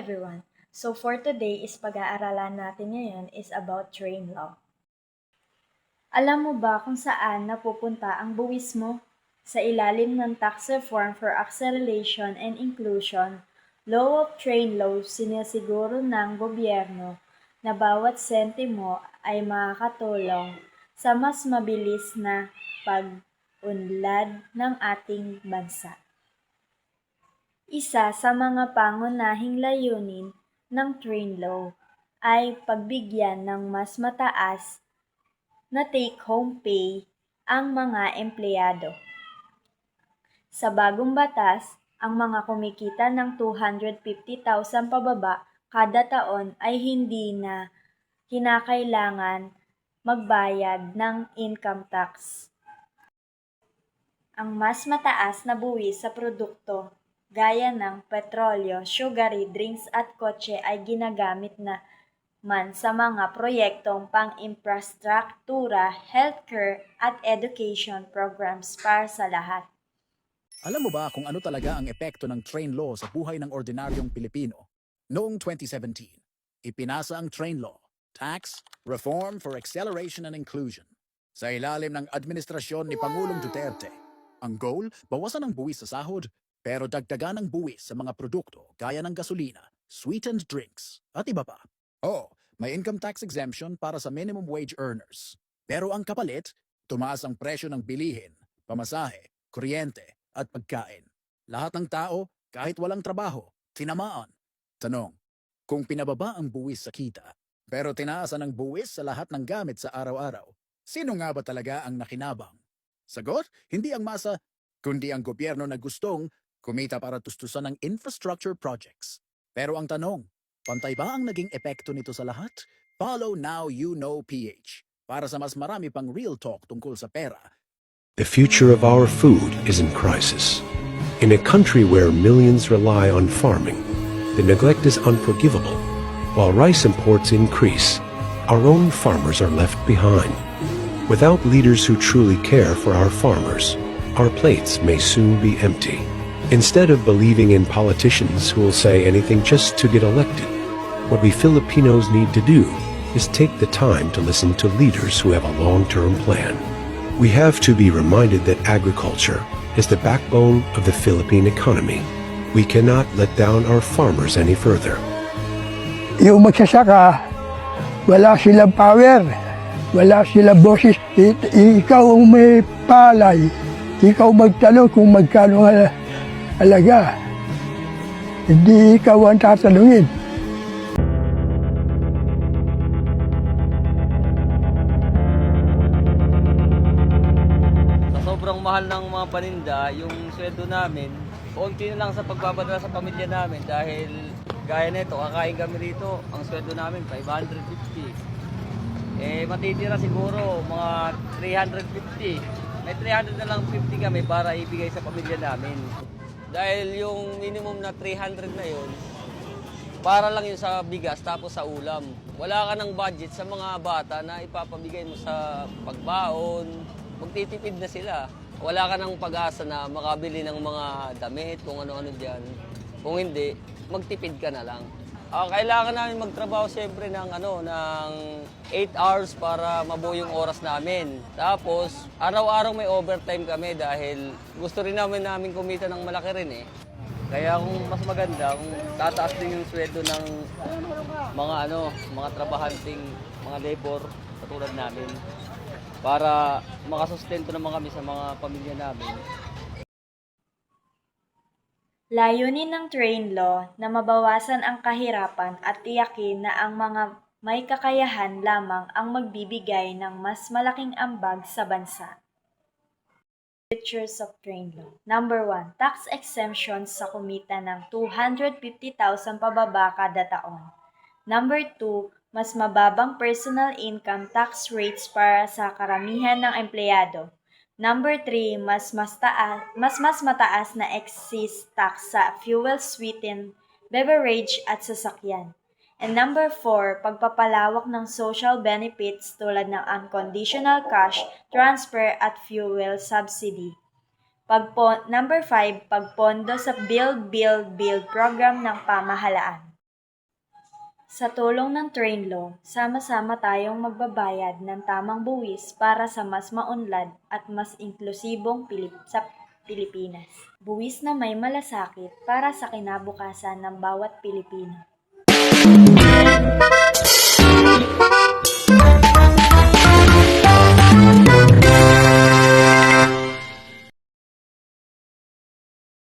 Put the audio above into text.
everyone! So for today is pag-aaralan natin ngayon is about train law. Alam mo ba kung saan napupunta ang buwis mo? Sa ilalim ng Tax Reform for Acceleration and Inclusion, Law of Train Law, sinisiguro ng gobyerno na bawat sentimo ay makakatulong sa mas mabilis na pag-unlad ng ating bansa. Isa sa mga pangunahing layunin ng train law ay pagbigyan ng mas mataas na take-home pay ang mga empleyado. Sa bagong batas, ang mga kumikita ng 250,000 pababa kada taon ay hindi na kinakailangan magbayad ng income tax. Ang mas mataas na buwis sa produkto gaya ng petrolyo, sugary drinks at kotse ay ginagamit na man sa mga proyektong pang-infrastruktura, healthcare at education programs para sa lahat. Alam mo ba kung ano talaga ang epekto ng train law sa buhay ng ordinaryong Pilipino? Noong 2017, ipinasa ang train law, Tax Reform for Acceleration and Inclusion, sa ilalim ng administrasyon ni Pangulong Duterte. Ang goal, bawasan ang buwis sa sahod, pero dagdagan ang buwis sa mga produkto gaya ng gasolina, sweetened drinks, at iba pa. Oo, may income tax exemption para sa minimum wage earners. Pero ang kapalit, tumaas ang presyo ng bilihin, pamasahe, kuryente, at pagkain. Lahat ng tao, kahit walang trabaho, tinamaan. Tanong, kung pinababa ang buwis sa kita, pero tinaasan ang buwis sa lahat ng gamit sa araw-araw, sino nga ba talaga ang nakinabang? Sagot, hindi ang masa, kundi ang gobyerno na gustong kumita para tustusan ng infrastructure projects. Pero ang tanong, pantay ba ang naging epekto nito sa lahat? Follow Now You Know PH para sa mas marami pang real talk tungkol sa pera. The future of our food is in crisis. In a country where millions rely on farming, the neglect is unforgivable. While rice imports increase, our own farmers are left behind. Without leaders who truly care for our farmers, our plates may soon be empty. Instead of believing in politicians who will say anything just to get elected, what we Filipinos need to do is take the time to listen to leaders who have a long-term plan. We have to be reminded that agriculture is the backbone of the Philippine economy. We cannot let down our farmers any further. Yung magsasaka, wala silang power, wala silang boses. Ikaw ang may palay, ikaw magtanong kung magkano alaga. Hindi ikaw ang tatanungin. Sobrang mahal ng mga paninda, yung sweldo namin, konti na lang sa pagpapadala sa pamilya namin dahil gaya nito, kakain kami rito, ang sweldo namin 550. Matitira siguro mga 350. May 300 na lang 50 kami para ibigay sa pamilya namin. Dahil yung minimum na 300 na yun, para lang yun sa bigas tapos sa ulam. Wala ka ng budget sa mga bata na ipapabigay mo sa pagbaon, magtitipid na sila. Wala ka ng pag-asa na makabili ng mga damit, kung ano-ano dyan. Kung hindi, magtipid ka na lang. Kailangan namin magtrabaho siyempre ng 8 hours para mabuo yung oras namin. Tapos, araw-araw may overtime kami dahil gusto rin namin kumita ng malaki rin eh. Kaya kung mas maganda, kung tataas din yung sweldo ng mga trabahanting, mga labor katulad namin para makasustento naman kami sa mga pamilya namin. Layunin ng train law na mabawasan ang kahirapan at tiyakin na ang mga may kakayahan lamang ang magbibigay ng mas malaking ambag sa bansa. Features of train law. Number 1, tax exemptions sa kumita ng 250,000 pababa kada taon. Number 2, mas mababang personal income tax rates para sa karamihan ng empleyado. Number 3, mas mataas na excise tax sa fuel sweetened beverage at sasakyan. And number 4, pagpapalawak ng social benefits tulad ng unconditional cash transfer at fuel subsidy. Number 5, pagpondo sa Build program ng pamahalaan. Sa tulong ng train law, sama-sama tayong magbabayad ng tamang buwis para sa mas maunlad at mas inklusibong sa Pilipinas. Buwis na may malasakit para sa kinabukasan ng bawat Pilipino.